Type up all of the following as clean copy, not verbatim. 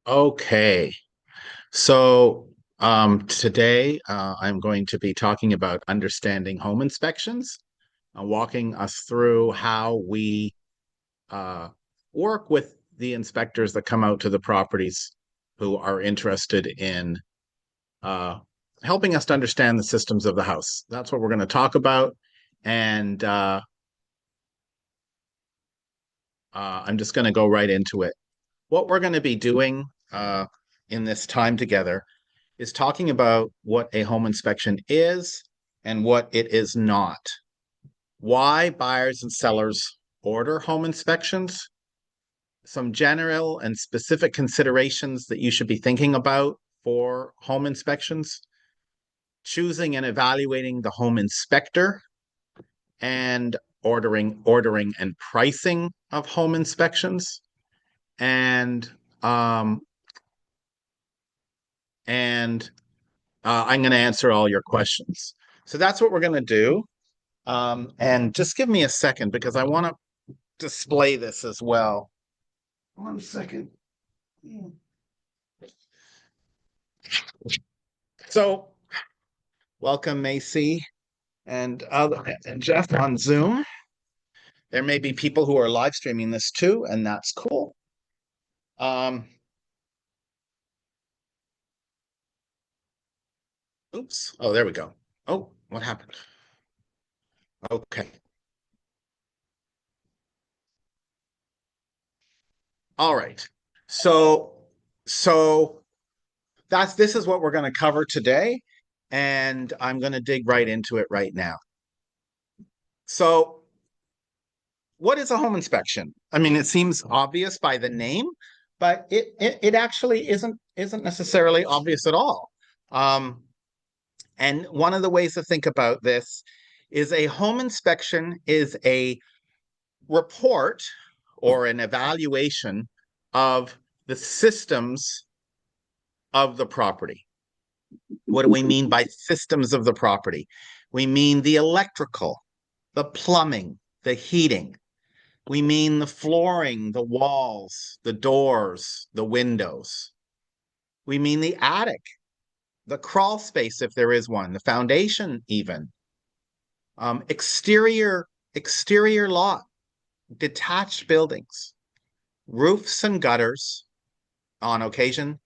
Okay, so today I'm going to be talking about understanding home inspections, walking us through how we uh, work with the inspectors that come out to the properties who are interested in uh, helping us to understand the systems of the house. That's what we're going to talk about. And I'm just going to go right into it. What we're going to be doing in this time together is talking about what a home inspection is and what it is not. Why buyers and sellers order home inspections, some general and specific considerations that you should be thinking about for home inspections, choosing and evaluating the home inspector, and ordering and pricing of home inspections, and um, and I'm going to answer all your questions. So that's what we're going to do. And just give me a second because I want to display this as well. 1 second. So, welcome, Macy and Jeff on Zoom. There may be people who are live streaming this too, and that's cool. Um, oops. Oh, there we go. Oh, what happened? Okay. All right. So, so this is what we're going to cover today, and I'm going to dig right into it right now. So, what is a home inspection? I mean, it seems obvious by the name, but it actually isn't necessarily obvious at all. Um, and one of the ways to think about this is a home inspection is a report or an evaluation of the systems of the property. What do we mean by systems of the property? We mean the electrical, the plumbing, the heating. We mean the flooring, the walls, the doors, the windows. We mean the attic, the crawl space, if there is one, the foundation, even. Exterior lot, detached buildings, roofs and gutters on occasion,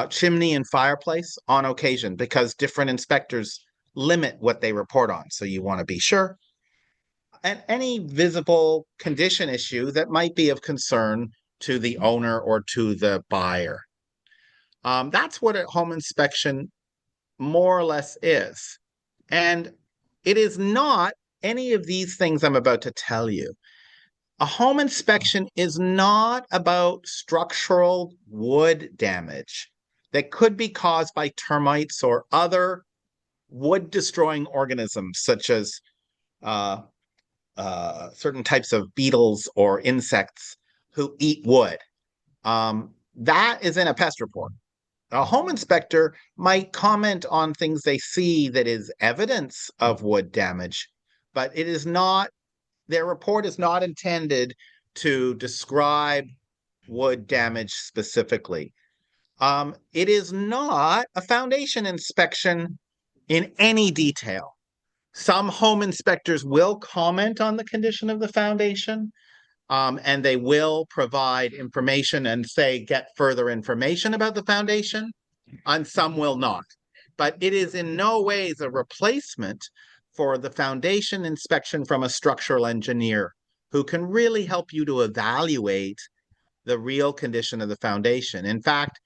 chimney and fireplace on occasion, because different inspectors limit what they report on. So you want to be sure. And any visible condition issue that might be of concern to the owner or to the buyer. That's what a home inspection more or less is. And it is not any of these things I'm about to tell you. A home inspection is not about structural wood damage that could be caused by termites or other wood destroying organisms, such as uh, certain types of beetles or insects who eat wood. That is in a pest report. A home inspector might comment on things they see that is evidence of wood damage, but it is not, their report is not intended to describe wood damage specifically. It is not a foundation inspection in any detail. Some home inspectors will comment on the condition of the foundation, and they will provide information and say, get further information about the foundation, and some will not. But it is in no ways a replacement for the foundation inspection from a structural engineer who can really help you to evaluate the real condition of the foundation. In fact,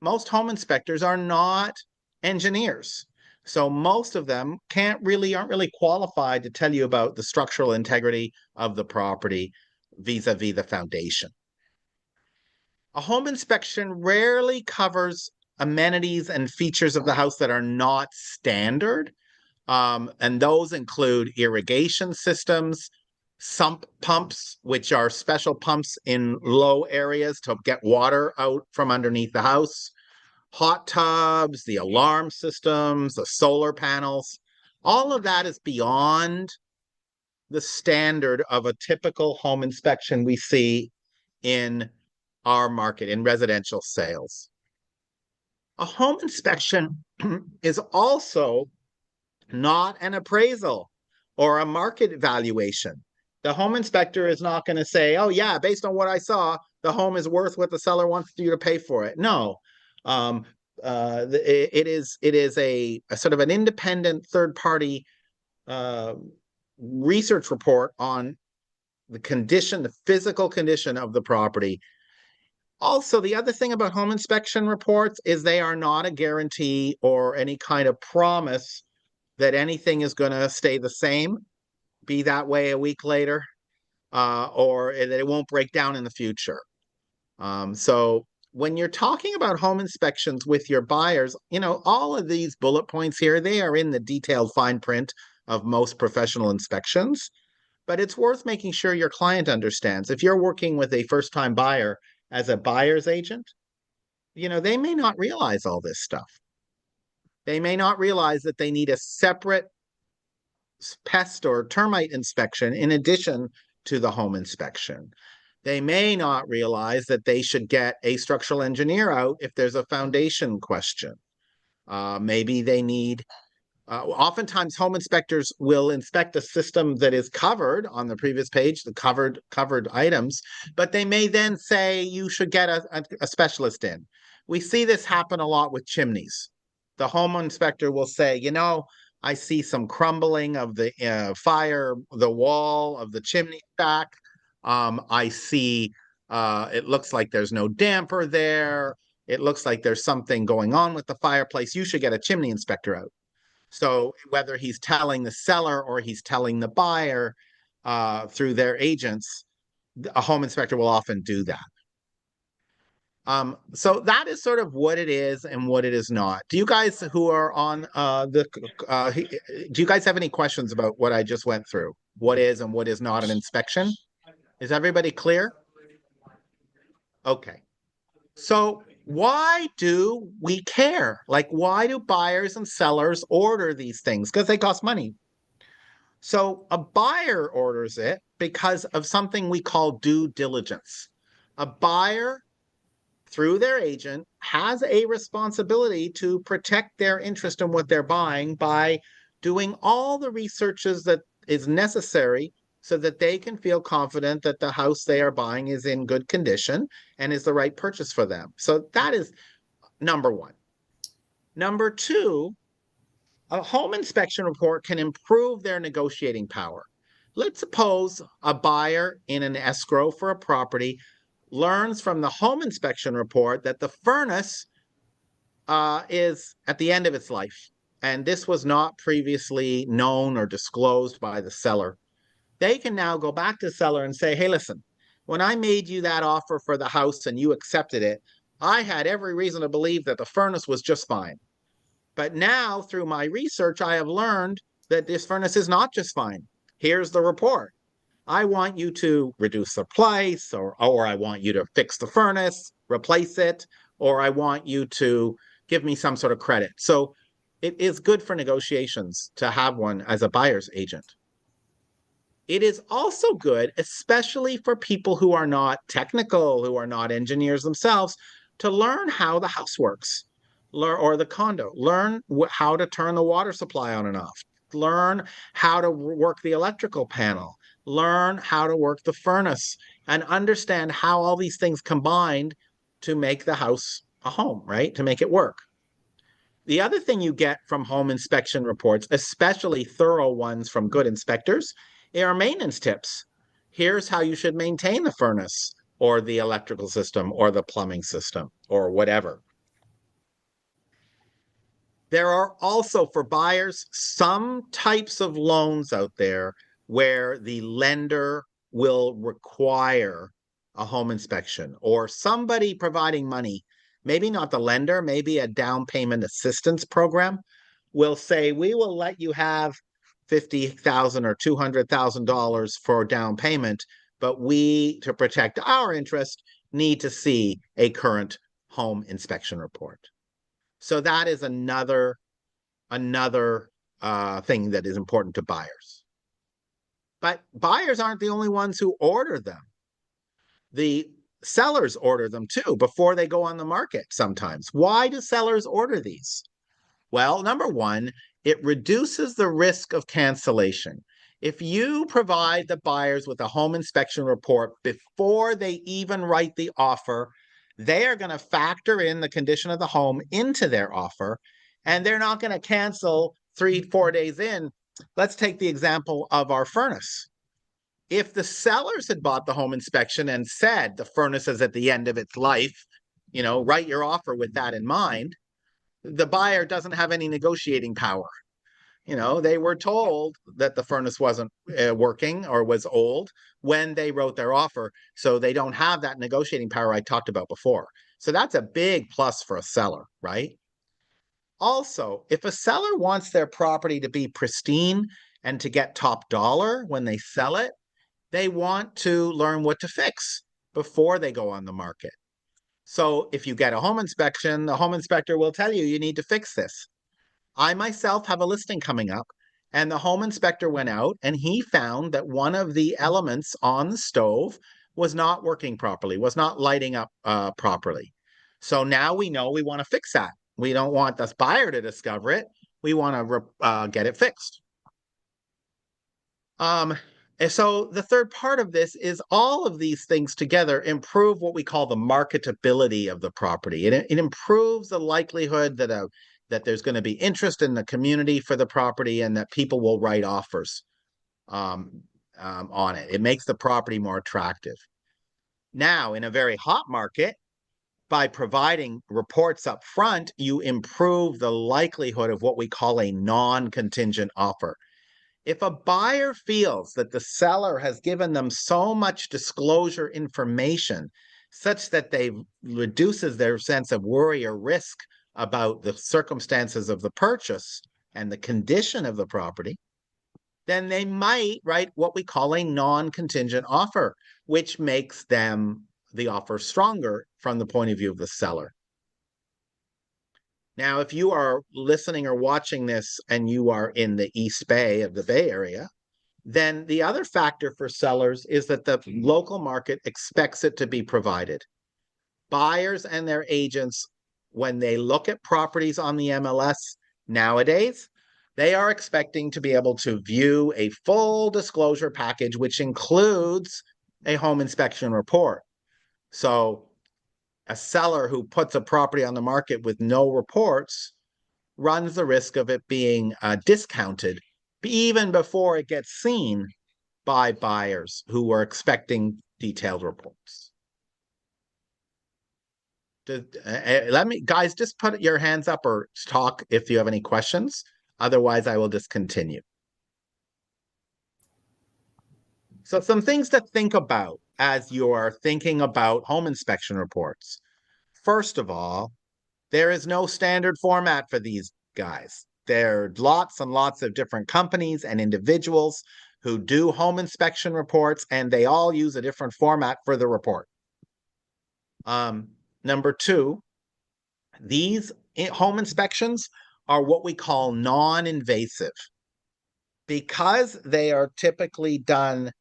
most home inspectors are not engineers. So most of them aren't really qualified to tell you about the structural integrity of the property vis-a-vis the foundation. A home inspection rarely covers amenities and features of the house that are not standard. And those include irrigation systems, sump pumps, which are special pumps in low areas to get water out from underneath the house, hot tubs, the alarm systems, the solar panels. All of that is beyond the standard of a typical home inspection we see in our market in residential sales. A home inspection is also not an appraisal or a market evaluation. The home inspector is not going to say, oh, yeah, based on what I saw, the home is worth what the seller wants you to pay for it. No. It is a sort of an independent third party research report on the condition, the physical condition of the property. Also, the other thing about home inspection reports is they are not a guarantee or any kind of promise that anything is going to stay the same, be that way a week later, or that it won't break down in the future. So when you're talking about home inspections with your buyers, all of these bullet points here, they are in the detailed fine print of most professional inspections. But it's worth making sure your client understands. If you're working with a first-time buyer as a buyer's agent, they may not realize all this stuff. They may not realize that they need a separate pest or termite inspection in addition to the home inspection. They may not realize that they should get a structural engineer out if there's a foundation question. Maybe they need oftentimes home inspectors will inspect a system that is covered on the previous page, the covered items, but they may then say you should get a specialist in. We see this happen a lot with chimneys. The home inspector will say, I see some crumbling of the the wall of the chimney stack. I see it looks like there's no damper there. It looks like there's something going on with the fireplace. You should get a chimney inspector out. So whether he's telling the seller or he's telling the buyer through their agents, a home inspector will often do that. So that is sort of what it is and what it is not. Do you guys who are on do you guys have any questions about what I just went through? What is and what is not an inspection? Is everybody clear? Okay. So why do we care? Like, why do buyers and sellers order these things? Because they cost money. So a buyer orders it because of something we call due diligence. A buyer, through their agent, has a responsibility to protect their interest in what they're buying by doing all the researches that is necessary so that they can feel confident that the house they are buying is in good condition and is the right purchase for them. So that is number one. Number two, a home inspection report can improve their negotiating power. Let's suppose a buyer in an escrow for a property learns from the home inspection report that the furnace is at the end of its life, and this was not previously known or disclosed by the seller. They can now go back to the seller and say, hey, listen, when I made you that offer for the house and you accepted it, I had every reason to believe that the furnace was just fine. But now, through my research, I have learned that this furnace is not just fine. Here's the report. I want you to reduce the price, or I want you to fix the furnace, replace it, or I want you to give me some sort of credit. So it is good for negotiations to have one as a buyer's agent. It is also good, especially for people who are not technical, who are not engineers themselves, to learn how the house works or the condo. Learn how to turn the water supply on and off. Learn how to work the electrical panel. Learn how to work the furnace and understand how all these things combined to make the house a home, right? To make it work. The other thing you get from home inspection reports, especially thorough ones from good inspectors, are maintenance tips. Here's how you should maintain the furnace or the electrical system or the plumbing system or whatever. There are also, for buyers, some types of loans out there where the lender will require a home inspection or somebody providing money, maybe not the lender, maybe a down payment assistance program, will say, we will let you have $50,000 or $200,000 for down payment, but we, to protect our interest, need to see a current home inspection report. So that is another thing that is important to buyers. But buyers aren't the only ones who order them. The sellers order them too before they go on the market sometimes. Why do sellers order these? Well, number one, it reduces the risk of cancellation. If you provide the buyers with a home inspection report before they even write the offer, they are going to factor in the condition of the home into their offer, and they're not going to cancel 3, 4 days in. Let's take the example of our furnace. If the sellers had bought the home inspection and said the furnace is at the end of its life, write your offer with that in mind, the buyer doesn't have any negotiating power. They were told that the furnace wasn't working or was old when they wrote their offer. So they don't have that negotiating power I talked about before. So that's a big plus for a seller, right? Also, if a seller wants their property to be pristine and to get top dollar when they sell it, they want to learn what to fix before they go on the market. So if you get a home inspection, the home inspector will tell you need to fix this. I myself have a listing coming up, and the home inspector went out and he found that one of the elements on the stove was not working properly, was not lighting up properly. So now we know we want to fix that. We don't want the buyer to discover it. We want to get it fixed. And so the third part of this is all of these things together improve what we call the marketability of the property. It improves the likelihood that there's going to be interest in the community for the property and that people will write offers on it. It makes the property more attractive. Now, in a very hot market, by providing reports up front, you improve the likelihood of what we call a non-contingent offer. If a buyer feels that the seller has given them so much disclosure information such that they reduces their sense of worry or risk about the circumstances of the purchase and the condition of the property, then they might write what we call a non-contingent offer, which makes the offer stronger from the point of view of the seller. Now, if you are listening or watching this and you are in the East Bay of the Bay Area, then the other factor for sellers is that the local market expects it to be provided. Buyers and their agents, when they look at properties on the MLS nowadays, they are expecting to be able to view a full disclosure package, which includes a home inspection report. So a seller who puts a property on the market with no reports runs the risk of it being discounted even before it gets seen by buyers who are expecting detailed reports. Let me, guys, just put your hands up or talk if you have any questions. Otherwise, I will just continue. So some things to think about as you're thinking about home inspection reports. First of all, there is no standard format for these guys. There are lots and lots of different companies and individuals who do home inspection reports, and they all use a different format for the report. Number two, these home inspections are what we call non-invasive. Because they are typically done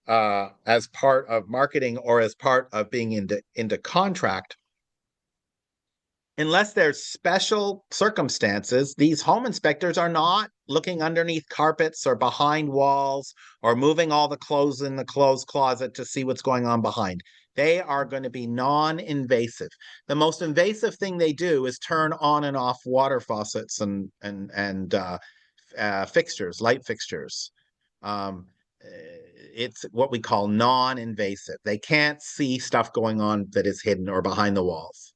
as part of marketing or as part of being into contract, unless there's special circumstances, these home inspectors are not looking underneath carpets or behind walls or moving all the clothes in the clothes closet to see what's going on behind. They are going to be non-invasive. The most invasive thing they do is turn on and off water faucets and fixtures, light fixtures. It's what we call non-invasive. They can't see stuff going on that is hidden or behind the walls.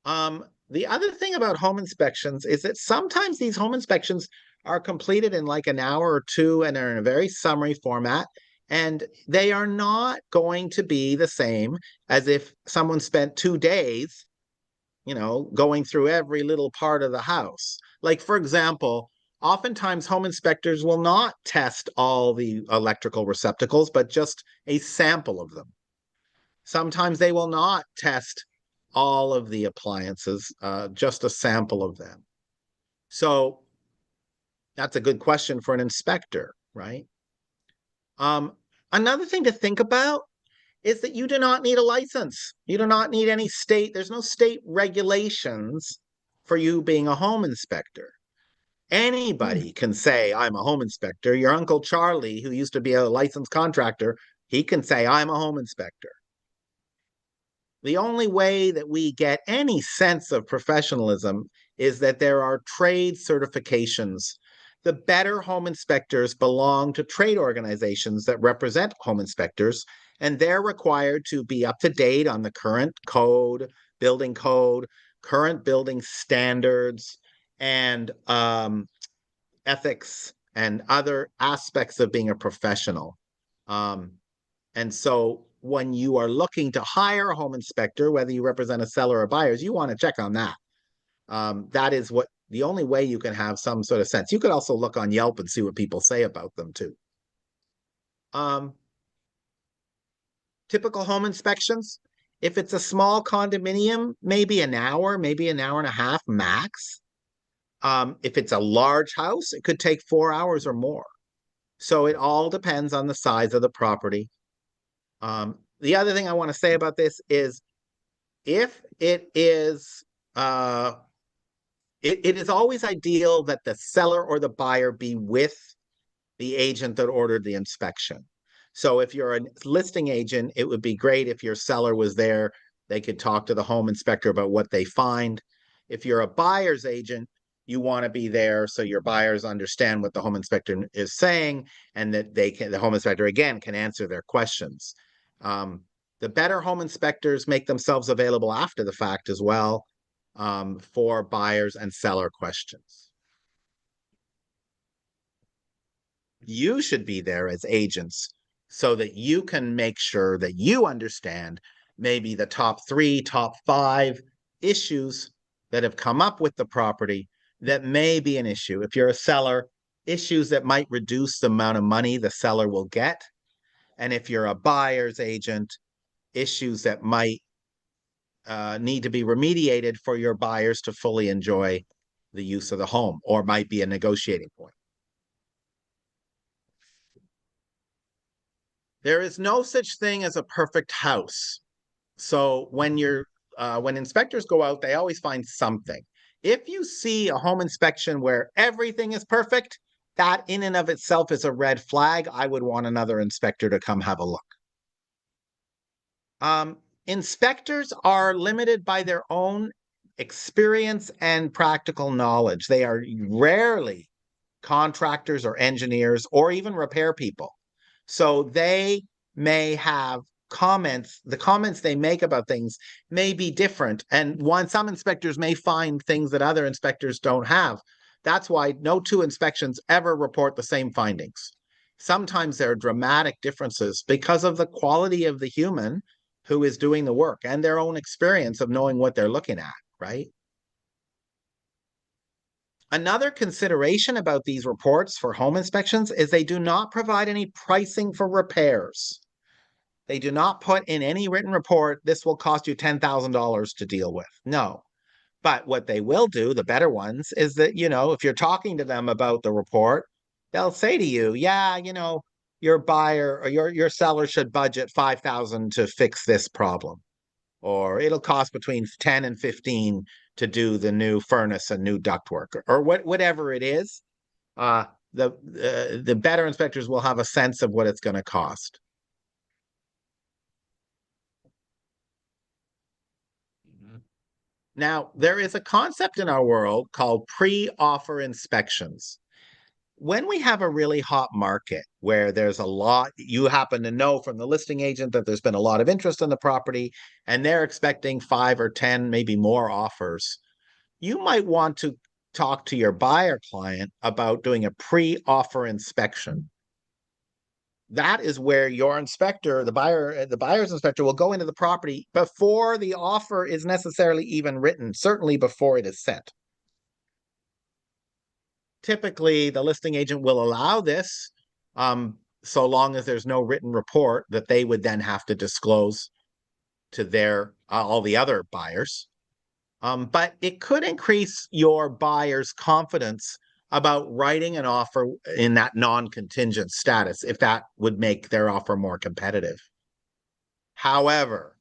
The other thing about home inspections is that sometimes these home inspections are completed in like an hour or two and are in a very summary format. And they are not going to be the same as if someone spent 2 days, going through every little part of the house. Like, for example, oftentimes home inspectors will not test all the electrical receptacles, but just a sample of them. Sometimes they will not test all of the appliances, just a sample of them. So that's a good question for an inspector, right? Another thing to think about is that you do not need a license. You do not need any state, there's no state regulations for you being a home inspector. Anybody can say, I'm a home inspector. Your Uncle Charlie, who used to be a licensed contractor, he can say, I'm a home inspector. The only way that we get any sense of professionalism is that there are trade certifications. The better home inspectors belong to trade organizations that represent home inspectors, and they're required to be up to date on the current code, current building standards, and ethics and other aspects of being a professional. And so when you are looking to hire a home inspector, whether you represent a seller or buyers, you want to check on that. That is what the only way you can have some sort of sense. You could also look on Yelp and see what people say about them too. Typical home inspections. If it's a small condominium, maybe an hour, maybe an hour and a half max. If it's a large house, it could take 4 hours or more. So it all depends on the size of the property. The other thing I want to say about this is if it is it is always ideal that the seller or the buyer be with the agent that ordered the inspection. So if you're a listing agent, it would be great if your seller was there. They could talk to the home inspector about what they find. If you're a buyer's agent, you want to be there so your buyers understand what the home inspector is saying and that the home inspector again can answer their questions. The better home inspectors make themselves available after the fact as well, for buyers and seller questions. You should be there as agents so that you can make sure that you understand maybe the top 3, top 5 issues that have come up with the property that may be an issue. If you're a seller, issues that might reduce the amount of money the seller will get. And if you're a buyer's agent, issues that might need to be remediated for your buyers to fully enjoy the use of the home, or might be a negotiating point. There is no such thing as a perfect house. So when inspectors go out, they always find something. If you see a home inspection where everything is perfect, that in and of itself is a red flag. I would want another inspector to come have a look. Inspectors are limited by their own experience and practical knowledge. They are rarely contractors or engineers or even repair people. So they may have comments. The comments they make about things may be different. And some inspectors may find things that other inspectors don't have. That's why no 2 inspections ever report the same findings. Sometimes there are dramatic differences because of the quality of the human who is doing the work and their own experience of knowing what they're looking at, right? Another consideration about these reports for home inspections is they do not provide any pricing for repairs. They do not put in any written report, this will cost you $10,000 to deal with. No. But what they will do, the better ones, is that, if you're talking to them about the report, they'll say to you, yeah, your buyer or your seller should budget $5,000 to fix this problem. Or it'll cost between 10 and 15 to do the new furnace and new ductwork, or whatever it is. The better inspectors will have a sense of what it's going to cost. Now, there is a concept in our world called pre-offer inspections. When we have a really hot market where there's a lot, you happen to know from the listing agent that there's been a lot of interest in the property and they're expecting 5 or 10, maybe more offers, you might want to talk to your buyer client about doing a pre-offer inspection. That is where your inspector, the buyer's inspector, will go into the property before the offer is necessarily even written, certainly before it is sent. Typically, the listing agent will allow this, so long as there's no written report that they would then have to disclose to their all the other buyers. But it could increase your buyer's confidence about writing an offer in that non-contingent status if that would make their offer more competitive. However,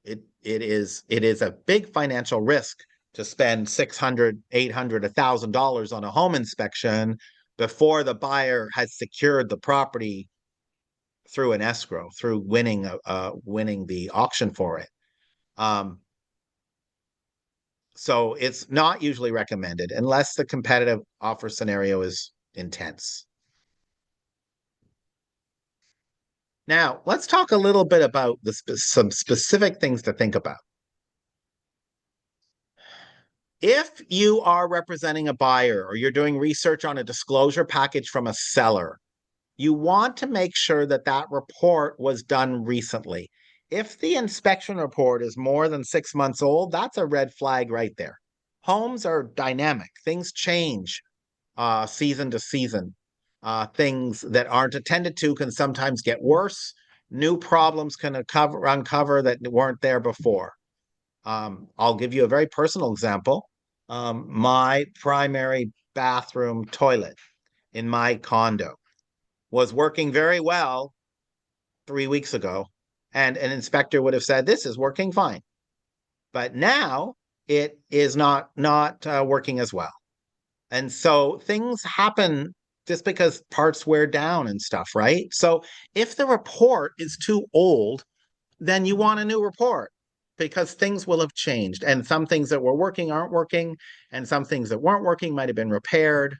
it is a big financial risk to spend 600, 800, $1,000 on a home inspection before the buyer has secured the property through an escrow, through winning the auction for it. Um, so it's not usually recommended unless the competitive offer scenario is intense. Now, let's talk a little bit about some specific things to think about. If you are representing a buyer or you're doing research on a disclosure package from a seller, you want to make sure that that report was done recently. If the inspection report is more than 6 months old, that's a red flag right there. Homes are dynamic, things change season to season. Things that aren't attended to can sometimes get worse. New problems can uncover that weren't there before. I'll give you a very personal example. My primary bathroom toilet in my condo was working very well 3 weeks ago, and an inspector would have said, "This is working fine." But now it is not working as well. And so things happen just because parts wear down and stuff, right? So if the report is too old, then you want a new report because things will have changed. And some things that were working aren't working, and some things that weren't working might have been repaired.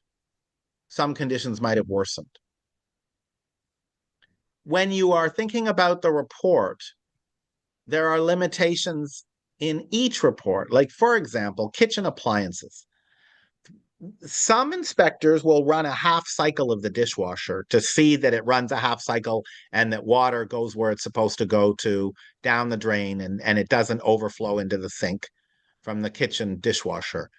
Some conditions might have worsened. When you are thinking about the report, there are limitations in each report. Like, for example, kitchen appliances. Some inspectors will run a half cycle of the dishwasher to see that it runs a half cycle and that water goes where it's supposed to go to down the drain and it doesn't overflow into the sink from the kitchen dishwasher.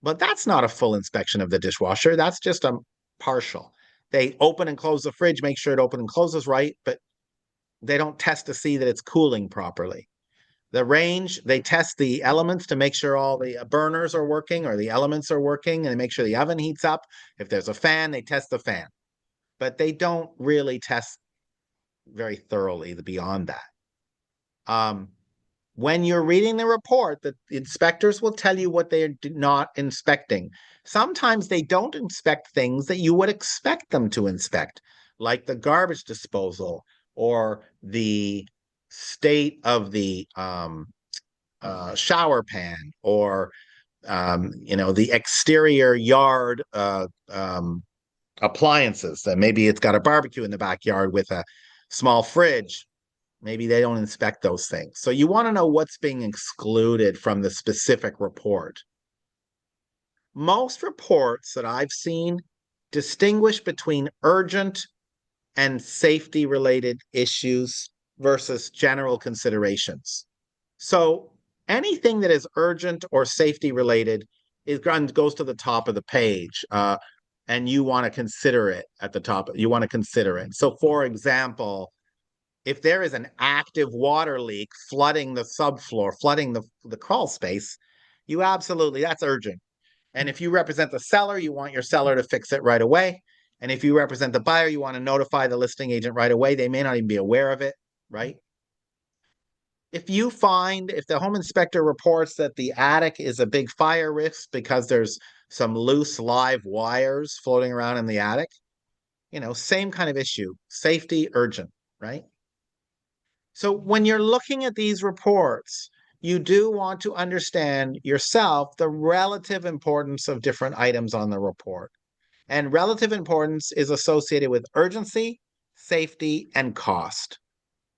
But that's not a full inspection of the dishwasher. That's just a partial. They open and close the fridge, make sure it opens and closes right, but they don't test to see that it's cooling properly. The range, they test the elements to make sure all the burners are working or the elements are working, and they make sure the oven heats up. If there's a fan, they test the fan. But they don't really test very thoroughly beyond that. When you're reading the report, the inspectors will tell you what they're not inspecting. Sometimes they don't inspect things that you would expect them to inspect, like the garbage disposal or the state of the shower pan or the exterior yard appliances. That maybe it's got a barbecue in the backyard with a small fridge. Maybe they don't inspect those things. So you want to know what's being excluded from the specific report. Most reports that I've seen distinguish between urgent and safety related issues versus general considerations. So anything that is urgent or safety related goes to the top of the page, and you want to consider it at the top. You want to consider it. So, for example, if there is an active water leak flooding the subfloor, flooding the crawl space, that's urgent. And if you represent the seller, you want your seller to fix it right away. And if you represent the buyer, you want to notify the listing agent right away. They may not even be aware of it, right? If the home inspector reports that the attic is a big fire risk because there's some loose live wires floating around in the attic, same kind of issue, safety urgent, right? So when you're looking at these reports, you do want to understand yourself the relative importance of different items on the report. And relative importance is associated with urgency, safety, and cost,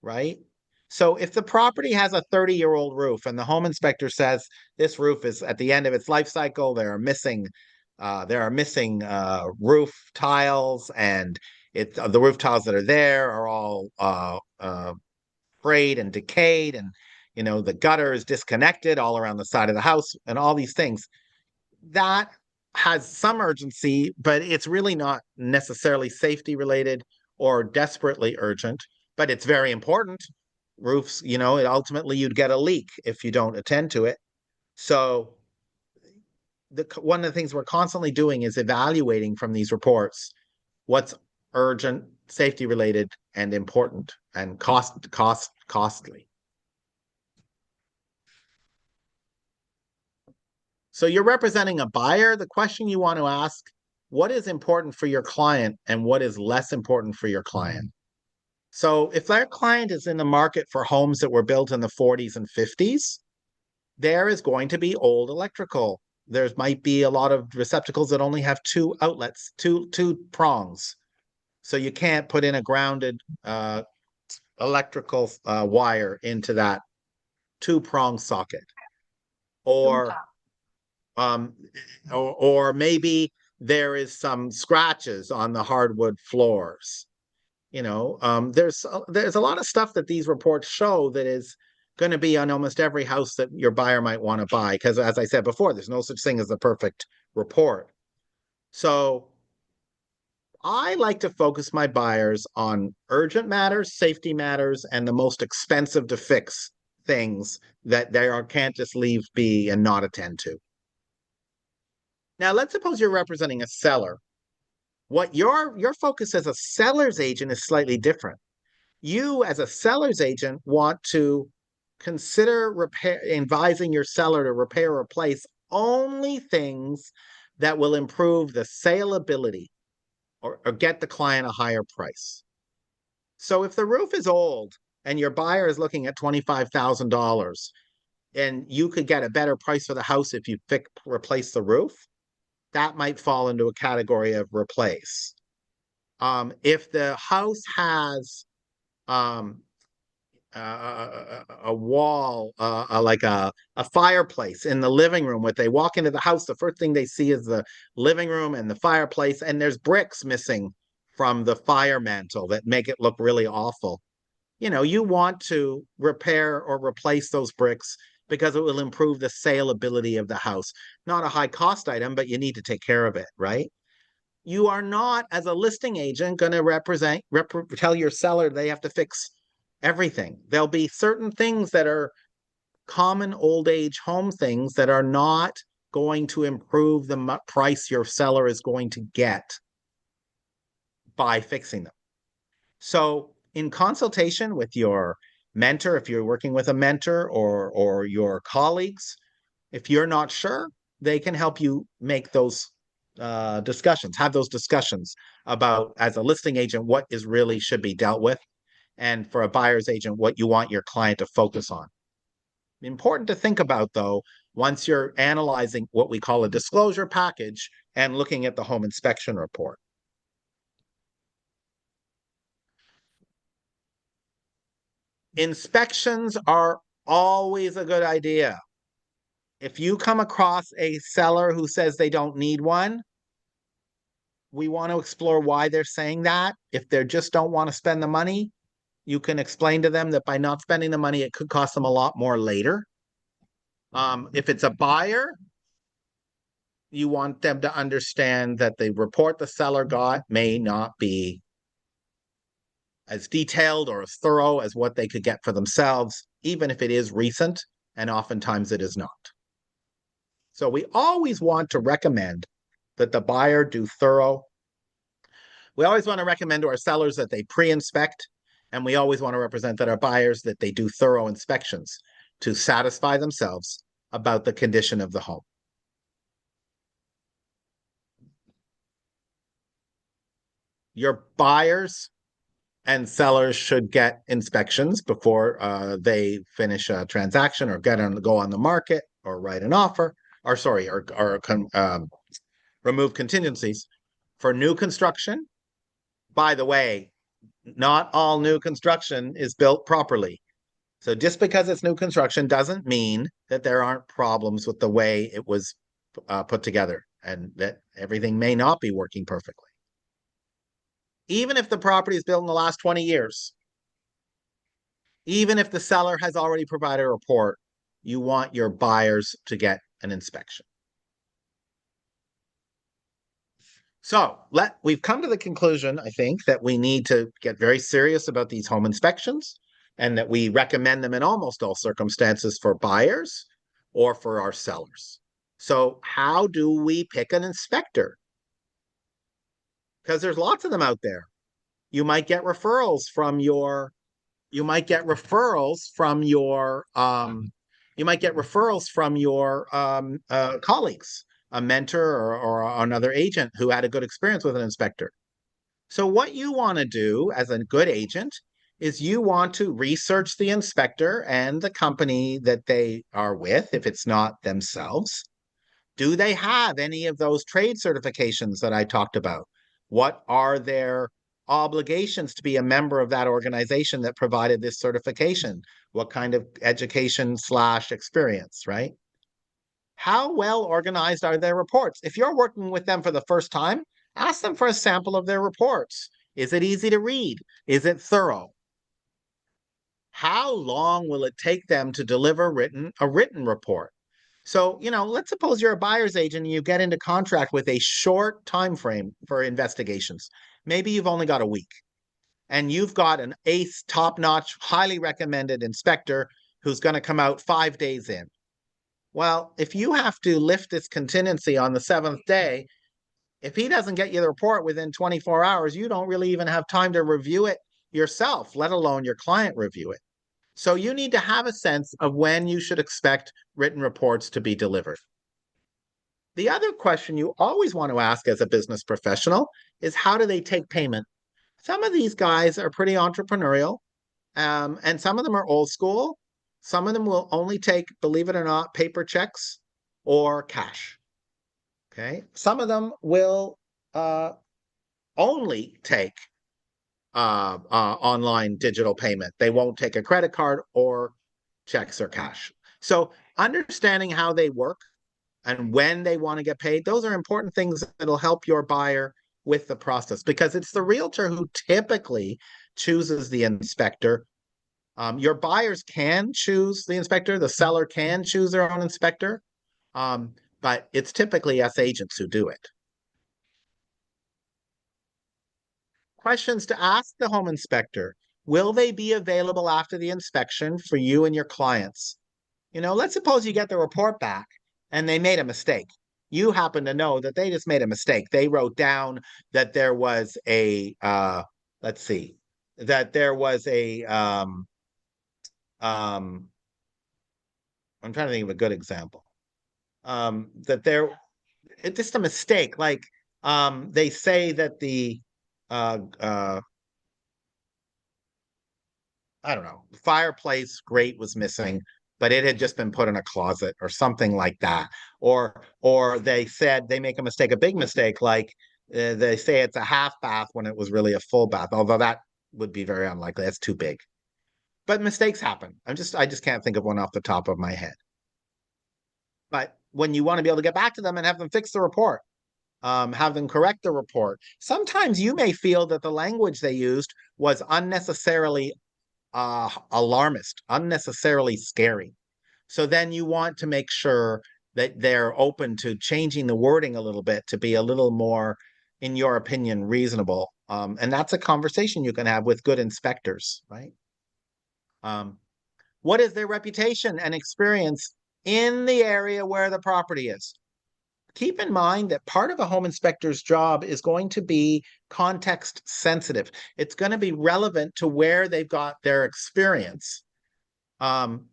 right? So if the property has a 30-year-old roof and the home inspector says this roof is at the end of its life cycle, there are missing roof tiles, and the roof tiles that are there are all frayed and decayed, and the gutter is disconnected all around the side of the house, and all these things. That has some urgency, but it's really not necessarily safety related or desperately urgent, but it's very important. Roofs, ultimately you'd get a leak if you don't attend to it. So one of the things we're constantly doing is evaluating from these reports what's urgent safety related and important and costly. So you're representing a buyer. The question you want to ask, what is important for your client and what is less important for your client? So if that client is in the market for homes that were built in the 40s and 50s, there is going to be old electrical. There might be a lot of receptacles that only have two outlets, two prongs. So you can't put in a grounded electrical wire into that two-prong socket. Or um, or maybe there is some scratches on the hardwood floors. There's a lot of stuff that these reports show that is going to be on almost every house that your buyer might want to buy. Because as I said before, there's no such thing as a perfect report. So I like to focus my buyers on urgent matters, safety matters, and the most expensive to fix things that can't just leave be and not attend to. Now, let's suppose you're representing a seller. What your focus as a seller's agent is slightly different. You, as a seller's agent, want to consider advising your seller to repair or replace only things that will improve the saleability or get the client a higher price. So if the roof is old and your buyer is looking at $25,000 and you could get a better price for the house if you replace the roof, that might fall into a category of replace. If the house has um, a wall, like a fireplace in the living room, when they walk into the house, the first thing they see is the living room and the fireplace, and there's bricks missing from the fire mantle that make it look really awful. You want to repair or replace those bricks because it will improve the saleability of the house. Not a high cost item, but you need to take care of it, right? You are not, as a listing agent, going to tell your seller they have to fix everything. There'll be certain things that are common old age home things that are not going to improve the price your seller is going to get by fixing them. So in consultation with your mentor, if you're working with a mentor or your colleagues, if you're not sure, they can help you make those have those discussions about, as a listing agent, what is really should be dealt with, and for a buyer's agent, what you want your client to focus on. Important to think about, though, once you're analyzing what we call a disclosure package and looking at the home inspection report. Inspections are always a good idea. If you come across a seller who says they don't need one, we want to explore why they're saying that. If they just don't want to spend the money, you can explain to them that by not spending the money, it could cost them a lot more later. If it's a buyer, you want them to understand that the report the seller got may not be as detailed or as thorough as what they could get for themselves, even if it is recent, and oftentimes it is not. So we always want to recommend that the buyer do thorough. We always want to recommend to our sellers that they pre-inspect, and we always want to represent that our buyers that they do thorough inspections to satisfy themselves about the condition of the home. Your buyers and sellers should get inspections before they finish a transaction or go on the market or write an offer, or remove contingencies. For new construction, by the way, not all new construction is built properly. So just because it's new construction doesn't mean that there aren't problems with the way it was put together and that everything may not be working perfectly. Even if the property is built in the last 20 years, even if the seller has already provided a report, you want your buyers to get an inspection. So we've come to the conclusion, I think, that we need to get very serious about these home inspections and that we recommend them in almost all circumstances for buyers or for our sellers. So how do we pick an inspector? Because there's lots of them out there. You might get referrals from your you might get referrals from your you might get referrals from your colleagues, a mentor or another agent who had a good experience with an inspector. So what you want to do as a good agent is you want to research the inspector and the company that they are with, if it's not themselves. Do they have any of those trade certifications that I talked about? What are their obligations to be a member of that organization that provided this certification? What kind of education slash experience, right? How well organized are their reports? If you're working with them for the first time, ask them for a sample of their reports. Is it easy to read? Is it thorough? How long will it take them to deliver a written report? So, let's suppose you're a buyer's agent and you get into contract with a short time frame for investigations. Maybe you've only got a week and you've got an ace, top-notch, highly recommended inspector who's going to come out 5 days in. Well, if you have to lift this contingency on the seventh day, if he doesn't get you the report within 24 hours, you don't really even have time to review it yourself, let alone your client review it. So you need to have a sense of when you should expect written reports to be delivered. The other question you always want to ask as a business professional is, how do they take payment? Some of these guys are pretty entrepreneurial, and some of them are old school. Some of them will only take, believe it or not, paper checks or cash. Okay. Some of them will only take online digital payment. They won't take a credit card or checks or cash. So understanding how they work and when they want to get paid, those are important things that'll help your buyer with the process, because it's the realtor who typically chooses the inspector. Your buyers can choose the inspector, the seller can choose their own inspector, but it's typically us agents who do it. Questions to ask the home inspector. Will they be available after the inspection for you and your clients? Let's suppose you get the report back and they made a mistake. You happen to know that they just made a mistake. They wrote down that there was let's see, that there was um, I'm trying to think of a good example. That it's just a mistake. Like, they say that uh, uh, I don't know, fireplace grate was missing, but it had just been put in a closet or something like that. Or they said they make a mistake, a big mistake, like they say it's a half bath when it was really a full bath, although that would be very unlikely. That's too big. But mistakes happen. I just can't think of one off the top of my head. But when you want to be able to get back to them and have them fix the report, have them correct the report, sometimes you may feel that the language they used was unnecessarily alarmist, unnecessarily scary. So then you want to make sure that they're open to changing the wording a little bit to be a little more, in your opinion, reasonable. And that's a conversation you can have with good inspectors, right? Um, what is their reputation and experience in the area where the property is? Keep in mind that part of a home inspector's job is going to be context sensitive. It's going to be relevant to where they've got their experience. Um,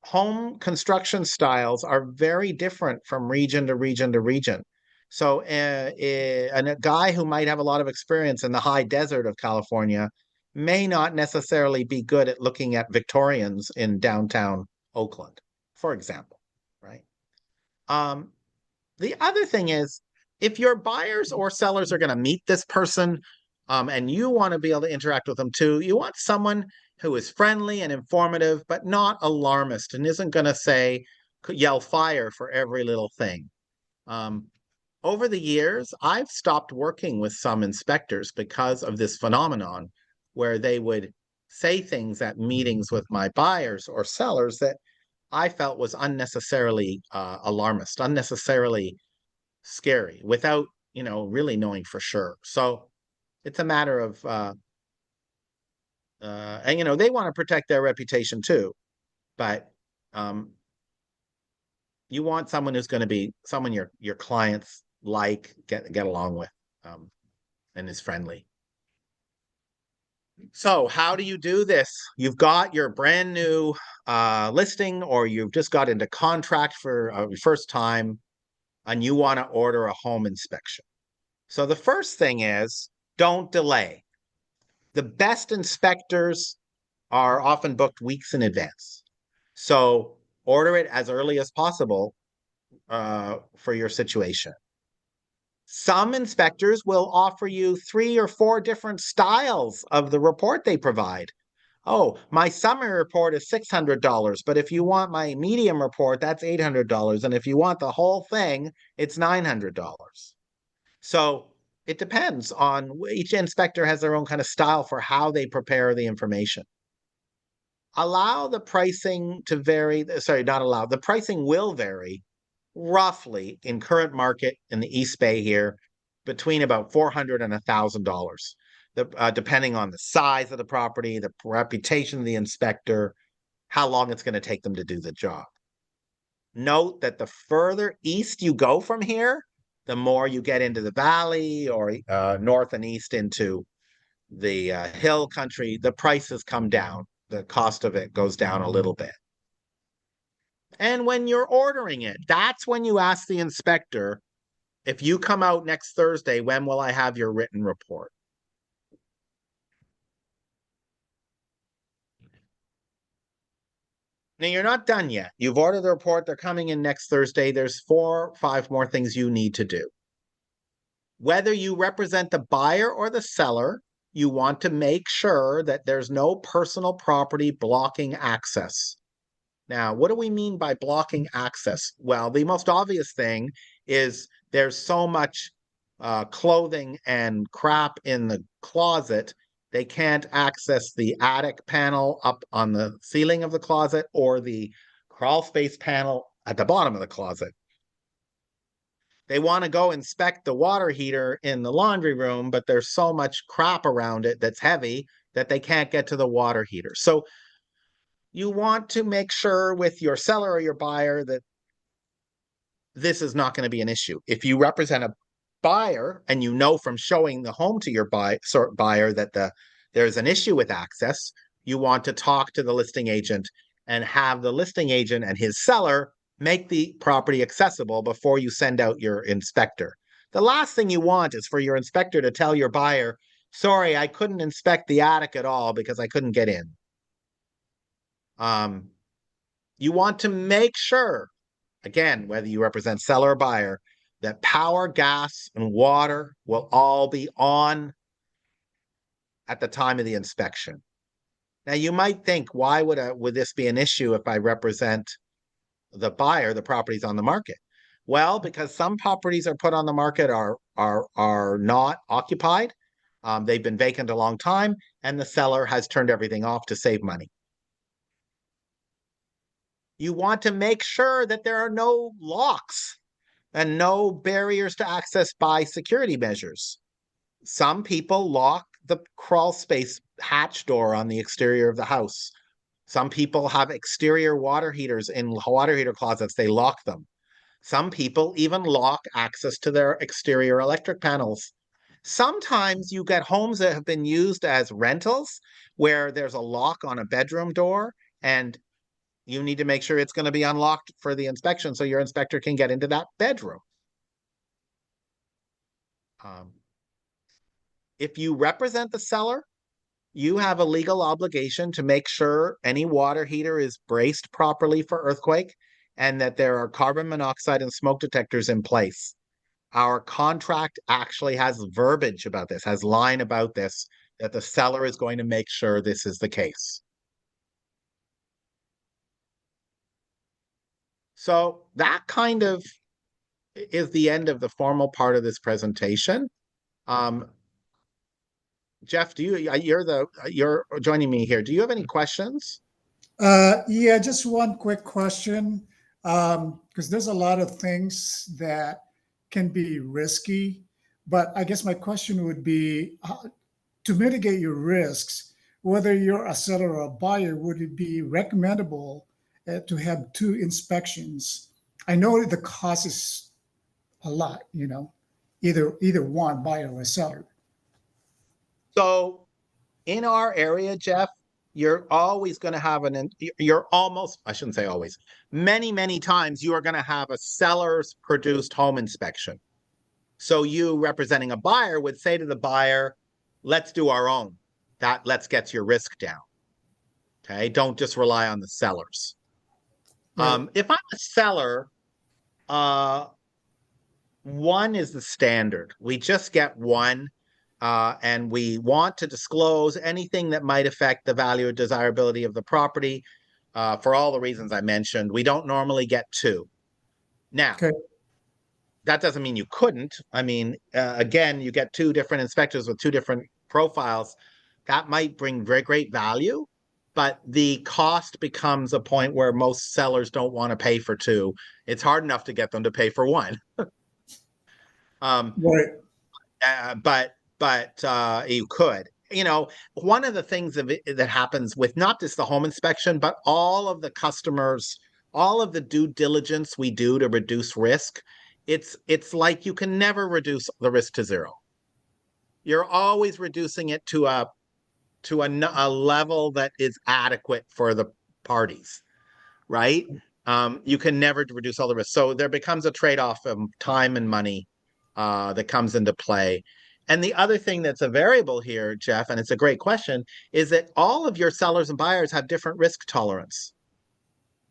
Home construction styles are very different from region to region to region. So, a guy who might have a lot of experience in the high desert of California may not necessarily be good at looking at Victorians in downtown Oakland, for example, right? Um, the other thing is, if your buyers or sellers are going to meet this person, and you want to be able to interact with them too, you want someone who is friendly and informative, but not alarmist and isn't going to yell fire for every little thing. Um, Over the years, I've stopped working with some inspectors because of this phenomenon where they would say things at meetings with my buyers or sellers that I felt was unnecessarily alarmist, unnecessarily scary without, really knowing for sure. So it's a matter of, and they want to protect their reputation too, but um, you want someone who's going to be someone your clients get along with, and is friendly. So how do you do this? You've got your brand new listing, or you've just got into contract for a first time, and you want to order a home inspection. So the first thing is, don't delay. The best inspectors are often booked weeks in advance. So order it as early as possible for your situation. Some inspectors will offer you 3 or 4 different styles of the report they provide. Oh, my summary report is $600, but if you want my medium report, that's $800. And if you want the whole thing, it's $900. So it depends on each inspector has their own kind of style for how they prepare the information. Allow the pricing to vary. Sorry, not allow. The pricing will vary roughly in current market in the East Bay here between about $400 and $1,000, depending on the size of the property, the reputation of the inspector, how long it's going to take them to do the job. Note that the further east you go from here, the more you get into the valley or north and east into the hill country, the prices come down. The cost of it goes down a little bit. And when you're ordering it, that's when you ask the inspector, if you come out next Thursday, when will I have your written report? Now, you're not done yet. You've ordered the report. They're coming in next Thursday. There's 4 or 5 more things you need to do. Whether you represent the buyer or the seller, you want to make sure that there's no personal property blocking access. Now, what do we mean by blocking access? Well, the most obvious thing is there's so much clothing and crap in the closet, they can't access the attic panel up on the ceiling of the closet or the crawl space panel at the bottom of the closet. They want to go inspect the water heater in the laundry room, but there's so much crap around it that's heavy that they can't get to the water heater. So you want to make sure with your seller or your buyer that this is not going to be an issue. If you represent a buyer and you know from showing the home to your buyer that there's an issue with access, you want to talk to the listing agent and have the listing agent and his seller make the property accessible before you send out your inspector. The last thing you want is for your inspector to tell your buyer, sorry, I couldn't inspect the attic at all because I couldn't get in. You want to make sure, again, whether you represent seller or buyer, that power, gas, and water will all be on at the time of the inspection. Now, you might think, why would this be an issue if I represent the buyer, the property's on the market? Well, because some properties are put on the market are not occupied. They've been vacant a long time, and the seller has turned everything off to save money. You want to make sure that there are no locks and no barriers to access by security measures. Some people lock the crawl space hatch door on the exterior of the house. Some people have exterior water heaters in water heater closets, they lock them. Some people even lock access to their exterior electric panels. Sometimes you get homes that have been used as rentals where there's a lock on a bedroom door and you need to make sure it's going to be unlocked for the inspection so your inspector can get into that bedroom. If you represent the seller, you have a legal obligation to make sure any water heater is braced properly for earthquake and that there are carbon monoxide and smoke detectors in place. Our contract actually has verbiage about this, has line about this, that the seller is going to make sure this is the case. So that kind of is the end of the formal part of this presentation. Jeff, you're joining me here. Do you have any questions? Yeah, just one quick question, because there's a lot of things that can be risky. But I guess my question would be, to mitigate your risks, whether you're a seller or a buyer, would it be recommendable to have 2 inspections? I know the cost is a lot, either one, buyer or seller. So in our area, Jeff, you're always going to have you're almost, I shouldn't say always, many times you are going to have a seller's produced home inspection. So you representing a buyer would say to the buyer, let's do our own. Let's get your risk down. Okay. Don't just rely on the sellers. Right. If I'm a seller, uh, one is the standard. We just get one, and we want to disclose anything that might affect the value or desirability of the property, for all the reasons I mentioned. We don't normally get two. Now, Okay. that doesn't mean you couldn't. I mean, again, you get two different inspectors with two different profiles. That might bring very great value, but the cost becomes a point where most sellers don't want to pay for two. It's hard enough to get them to pay for one. Um, Right. but you could. You know, one of the things that happens with not just the home inspection, but all of the customers, all of the due diligence we do to reduce risk, it's like you can never reduce the risk to zero. You're always reducing it to a level that is adequate for the parties, right? You can never reduce all the risk. So there becomes a trade-off of time and money that comes into play. And the other thing that's a variable here, Jeff, and it's a great question, is that all of your sellers and buyers have different risk tolerance.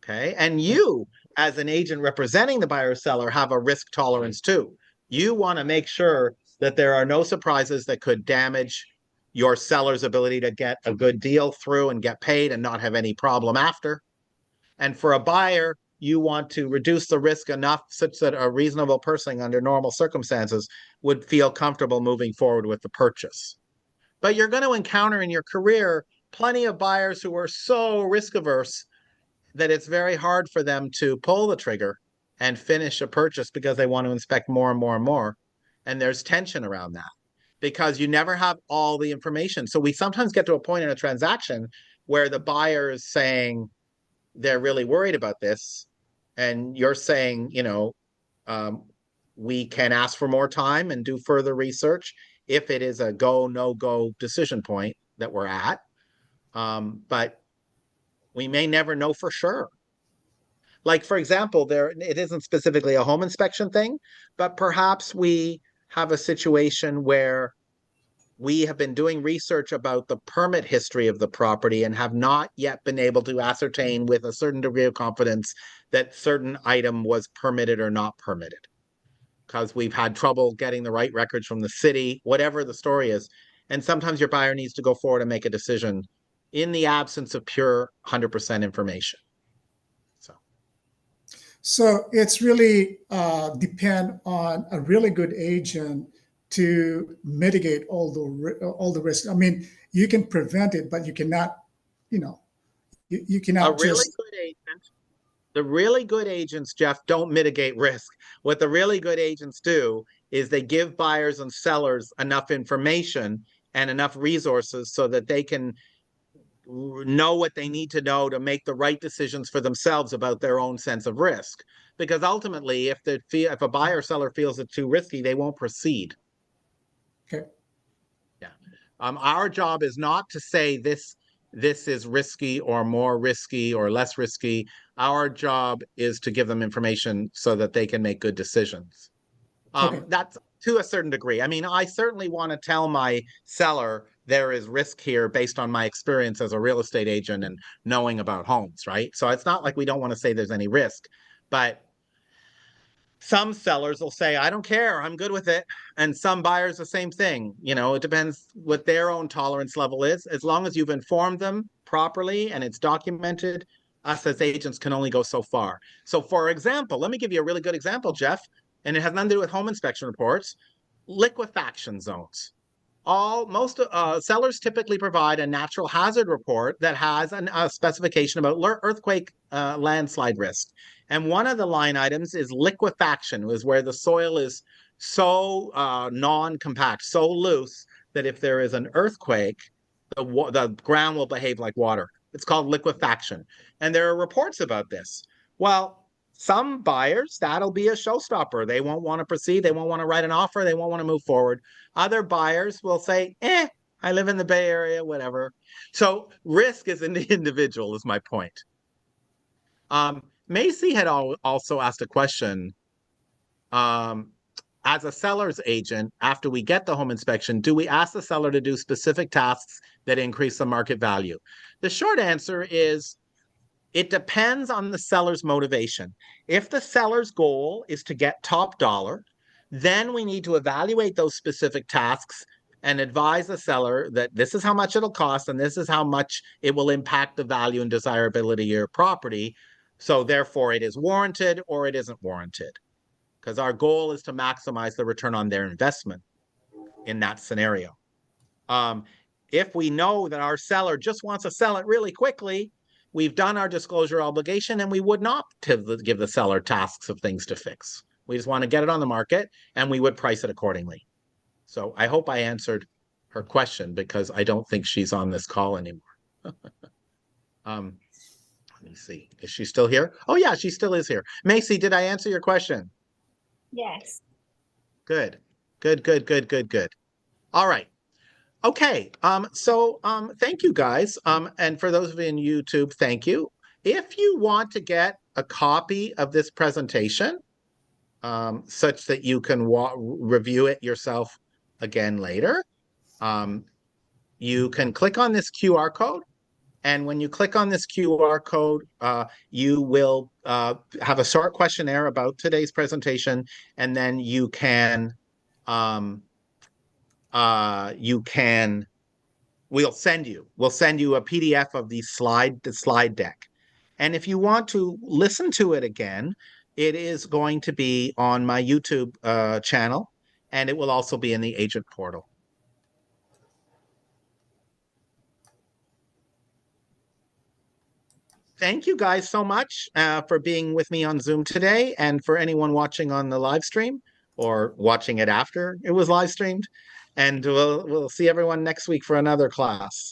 Okay. And you, as an agent representing the buyer or seller, have a risk tolerance too. You want to make sure that there are no surprises that could damage your seller's ability to get a good deal through and get paid and not have any problem after. And for a buyer, you want to reduce the risk enough such that a reasonable person under normal circumstances would feel comfortable moving forward with the purchase. But you're going to encounter in your career plenty of buyers who are so risk averse that it's very hard for them to pull the trigger and finish a purchase because they want to inspect more and more and more. And there's tension around that because you never have all the information. So we sometimes get to a point in a transaction where the buyer is saying, they're really worried about this, and you're saying, um, we can ask for more time and do further research if it is a go no go decision point that we're at, but we may never know for sure. Like, for example, it isn't specifically a home inspection thing, but perhaps we have a situation where we have been doing research about the permit history of the property and have not yet been able to ascertain with a certain degree of confidence that certain item was permitted or not permitted because we've had trouble getting the right records from the city, whatever the story is. And sometimes your buyer needs to go forward and make a decision in the absence of pure 100% information. So it's really depend on a really good agent to mitigate all the risk. I mean, you can prevent it, but you cannot, you A cannot really just. good agent, the really good agents, Jeff, don't mitigate risk. What the really good agents do is they give buyers and sellers enough information and enough resources so that they can know what they need to know to make the right decisions for themselves about their own sense of risk. Because ultimately, if a buyer or seller feels it's too risky, they won't proceed. Okay. Yeah. Our job is not to say this is risky or more risky or less risky. Our job is to give them information so that they can make good decisions. Okay. That's to a certain degree. I mean, I certainly want to tell my seller there is risk here based on my experience as a real estate agent and knowing about homes, right? So it's not like we don't want to say there's any risk, but some sellers will say, I don't care, I'm good with it. And some buyers, the same thing. It depends what their own tolerance level is. As long as you've informed them properly and it's documented, us as agents can only go so far. So, for example, let me give you a really good example, Jeff, and it has nothing to do with home inspection reports. Liquefaction zones. Most sellers typically provide a natural hazard report that has a specification about earthquake landslide risk. And one of the line items is liquefaction, is where the soil is so non-compact, so loose that if there is an earthquake, the ground will behave like water. It's called liquefaction. And there are reports about this. Well, some buyers, that'll be a showstopper. They won't want to proceed. They won't want to write an offer. They won't want to move forward. Other buyers will say, I live in the Bay Area, whatever. So risk is in the individual is my point. Macy had also asked a question. Um, as a seller's agent, after we get the home inspection, do we ask the seller to do specific tasks that increase the market value? The short answer is it depends on the seller's motivation. If the seller's goal is to get top dollar, then we need to evaluate those specific tasks and advise the seller that this is how much it'll cost and this is how much it will impact the value and desirability of your property. So therefore it is warranted or it isn't warranted. Because our goal is to maximize the return on their investment in that scenario. Um, if we know that our seller just wants to sell it really quickly, we've done our disclosure obligation and we would not give the seller tasks of things to fix. We just want to get it on the market and we would price it accordingly. So I hope I answered her question because I don't think she's on this call anymore. Let me see. Is she still here? Oh yeah, she still is here. Macy, did I answer your question? Yes. Good. Good. All right. Okay. Thank you guys. And for those of you in YouTube, thank you. If you want to get a copy of this presentation, such that you can review it yourself again later, you can click on this QR code. And when you click on this QR code, you will have a short questionnaire about today's presentation, and then you can we'll send you a PDF of the slide deck. And if you want to listen to it again, it is going to be on my YouTube channel, and it will also be in the agent portal. Thank you guys so much for being with me on Zoom today, and for anyone watching on the live stream or watching it after it was live streamed. And we'll see everyone next week for another class.